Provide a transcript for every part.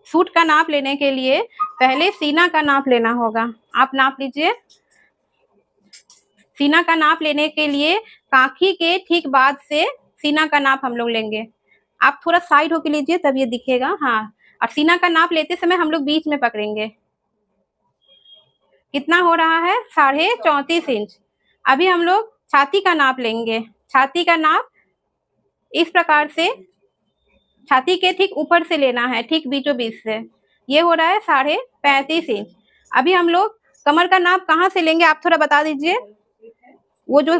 Suit का नाप लेने के लिए पहले सीना का नाप लेना होगा। आप नाप लीजिए। सीना का नाप लेने के लिए काखी के ठीक बाद से सीना का नाप हम लोग लेंगे। आप थोड़ा साइड होके लीजिए तब ये दिखेगा। हाँ, और सीना का नाप लेते समय हम लोग बीच में पकड़ेंगे। कितना हो रहा है? 34.5 इंच। अभी हम लोग छाती का नाप लेंगे। छाती का नाप इस प्रकार से छाती के ठीक ऊपर से लेना है, ठीक बीचों बीच से। ये हो रहा है 35.5 इंच। अभी हम लोग कमर का नाप कहाँ से लेंगे, आप थोड़ा बता दीजिए। वो जो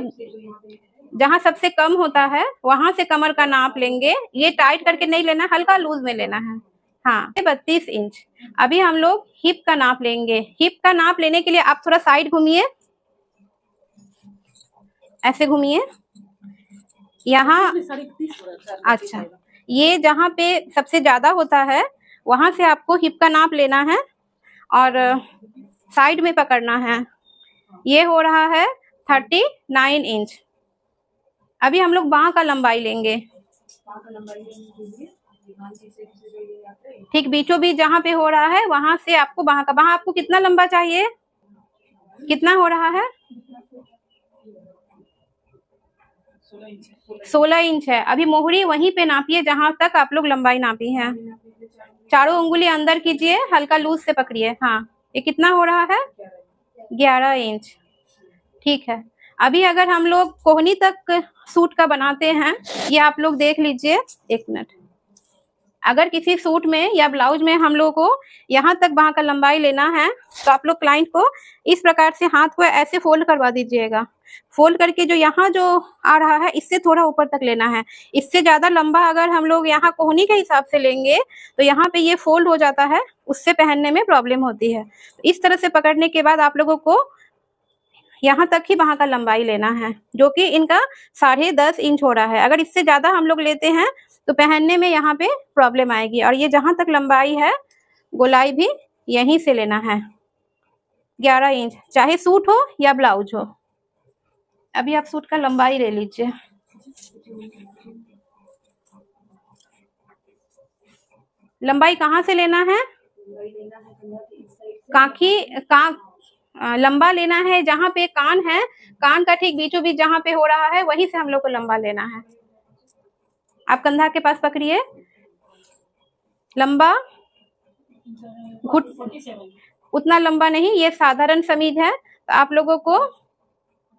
जहाँ सबसे कम होता है वहां से कमर का नाप लेंगे। ये टाइट करके नहीं लेना, हल्का लूज में लेना है। हाँ, 32 इंच। अभी हम लोग हिप का नाप लेंगे। हिप का नाप लेने के लिए आप थोड़ा साइड घूमिए, ऐसे घूमिए। यहाँ अच्छा, ये जहाँ पे सबसे ज्यादा होता है वहां से आपको हिप का नाप लेना है और साइड में पकड़ना है। ये हो रहा है 39 इंच। अभी हम लोग बाह का लंबाई लेंगे। ठीक बीचों बीच जहाँ पे हो रहा है वहां से आपको बाह का, बाह आपको कितना लंबा चाहिए, कितना हो रहा है? 16 इंच है। अभी मोहरी वहीं पे नापिए जहां तक आप लोग लंबाई नापी है। चारों उंगली अंदर कीजिए, हल्का लूज से पकड़िए। हाँ, ये कितना हो रहा है? 11 इंच। ठीक है। अभी अगर हम लोग कोहनी तक सूट का बनाते हैं, ये आप लोग देख लीजिए। एक मिनट। अगर किसी सूट में या ब्लाउज में हम लोग को यहाँ तक बाह का लंबाई लेना है तो आप लोग क्लाइंट को इस प्रकार से हाथ को ऐसे फोल्ड करवा दीजिएगा। फोल्ड करके जो यहाँ जो आ रहा है इससे थोड़ा ऊपर तक लेना है। इससे ज्यादा लंबा अगर हम लोग यहाँ कोहनी के हिसाब से लेंगे तो यहाँ पे ये फोल्ड हो जाता है, उससे पहनने में प्रॉब्लम होती है। इस तरह से पकड़ने के बाद आप लोगों को यहाँ तक ही बाह का लंबाई लेना है, जो कि इनका 10.5 इंच हो रहा है। अगर इससे ज्यादा हम लोग लेते हैं तो पहनने में यहाँ पे प्रॉब्लम आएगी। और ये जहां तक लंबाई है गोलाई भी यहीं से लेना है, 11 इंच, चाहे सूट हो या ब्लाउज हो। अभी आप सूट का लंबाई ले लीजिए। लंबाई कहाँ से लेना है? लंबा लेना है जहाँ पे कान है, कान का ठीक बीचों बीच जहाँ पे हो रहा है वहीं से हम लोग को लंबा लेना है। आप कंधा के पास पकड़िए। लंबा घुट उतना लंबा नहीं, ये साधारण समीज है तो आप लोगों को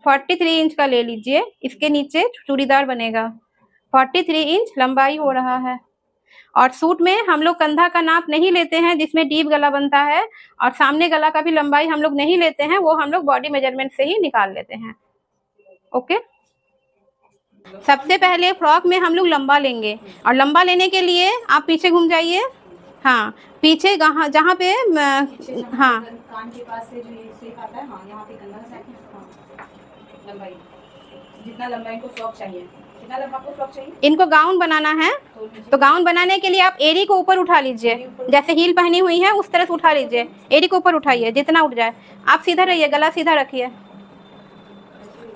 43 इंच का ले लीजिए। इसके नीचे चूड़ीदार बनेगा। 43 इंच लंबाई हो रहा है। और सूट में हम लोग कंधा का नाप नहीं लेते हैं जिसमें डीप गला बनता है, और सामने गला का भी लंबाई हम लोग नहीं लेते हैं, वो हम लोग बॉडी मेजरमेंट से ही निकाल लेते हैं। ओके। सबसे पहले फ्रॉक में हम लोग लंबा लेंगे, और लंबा लेने के लिए आप पीछे घूम जाइए। हाँ, पीछे जहाँ पे हाँ कान के पास से जो ये शेप आता है, हाँ यहाँ पे कंधा का लंबाई, जितना लंबाई को फ्रॉक चाहिए, कितना लंबा आपको फ्रॉक चाहिए। इनको गाउन बनाना है तो गाउन बनाने के लिए आप एड़ी को ऊपर उठा लीजिए, जैसे हील पहनी हुई है उस तरह से उठा लीजिए। एड़ी को ऊपर उठाइए जितना उठ जाए। आप सीधा रहिए, गला सीधा रखिए।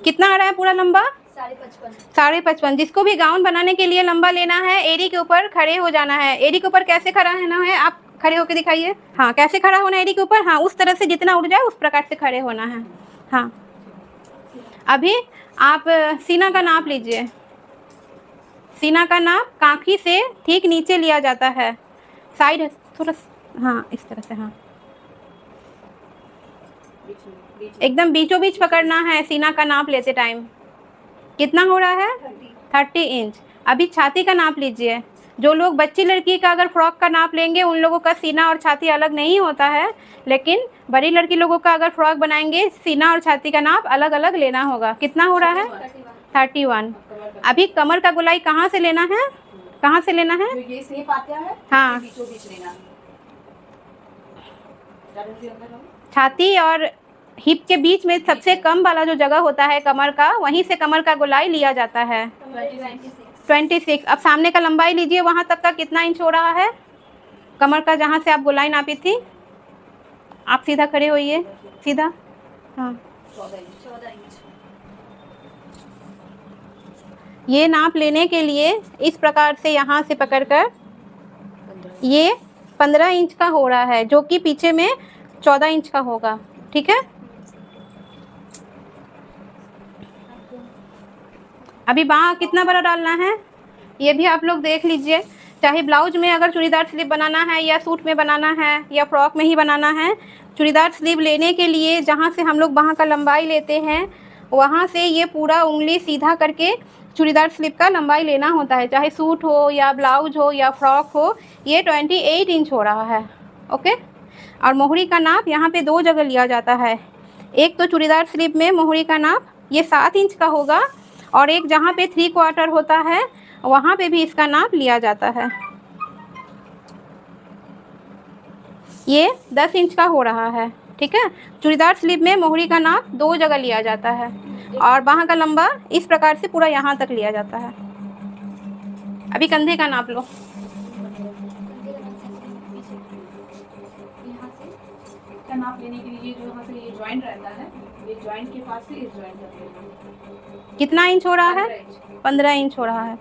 कितना आ रहा है पूरा लंबा? 55.5। जिसको भी गाउन बनाने के लिए लंबा लेना है एड़ी के ऊपर खड़े हो जाना है। एड़ी के ऊपर कैसे खड़ा रहना है, आप खड़े होकर दिखाइए। हाँ, कैसे खड़ा होना है एड़ी के ऊपर? हाँ, उस तरह से जितना उठ जाए उस प्रकार से खड़े होना है। हाँ, अभी आप सीना का नाप लीजिए। सीना का नाप कांखी से ठीक नीचे लिया जाता है, साइड थोड़ा, हाँ इस तरह से। हाँ, एकदम बीचों बीच पकड़ना है सीना का नाप लेते टाइम। कितना हो रहा है? 30 इंच। अभी छाती का नाप लीजिए। जो लोग बच्ची लड़की का अगर फ्रॉक का नाप लेंगे उन लोगों का सीना और छाती अलग नहीं होता है, लेकिन बड़ी लड़की लोगों का अगर फ्रॉक बनाएंगे सीना और छाती का नाप अलग अलग लेना होगा। कितना हो रहा है? 31। अभी कमर का गोलाई कहाँ से लेना है, कहाँ से लेना है? ये शेप आता है, हाँ, बीचों बीच लेना। छाती और हिप के बीच में सबसे कम वाला जो जगह होता है कमर का, वहीं से कमर का गोलाई लिया जाता है। 26। अब सामने का लंबाई लीजिए, वहां तक का कितना इंच हो रहा है कमर का, जहां से आप गोलाई नापी थी। आप सीधा खड़े होइए, सीधा। हाँ, 14 इंच। ये नाप लेने के लिए इस प्रकार से यहाँ से पकड़कर ये 15 इंच का हो रहा है, जो कि पीछे में 14 इंच का होगा। ठीक है, अभी बाँह कितना बड़ा डालना है ये भी आप लोग देख लीजिए। चाहे ब्लाउज में अगर चूड़ीदार स्लीव बनाना है या सूट में बनाना है या फ्रॉक में ही बनाना है, चूड़ीदार स्लीव लेने के लिए जहाँ से हम लोग बाँह का लंबाई लेते हैं वहाँ से ये पूरा उंगली सीधा करके चूड़ीदार स्लीव का लंबाई लेना होता है, चाहे सूट हो या ब्लाउज हो या फ्रॉक हो। ये 28 इंच हो रहा है। ओके, और मोहरी का नाप यहाँ पे 2 जगह लिया जाता है। एक तो चूड़ीदार स्लीव में मोहरी का नाप ये 7 इंच का होगा, और एक जहाँ पे 3/4 होता है वहाँ पे भी इसका नाप लिया जाता है। ये 10 इंच का हो रहा है। ठीक है, चूड़ीदार स्लीव में मोहरी का नाप 2 जगह लिया जाता है, और बाँह का लंबा इस प्रकार से पूरा यहाँ तक लिया जाता है। अभी कंधे का नाप लो। का नाप लेने के लिए जो यहाँ से ये जॉइंट रहता है, ये जॉइंट के पास से इस जॉइंट तक लेना। कितना इंच हो रहा है? 15 इंच हो रहा है।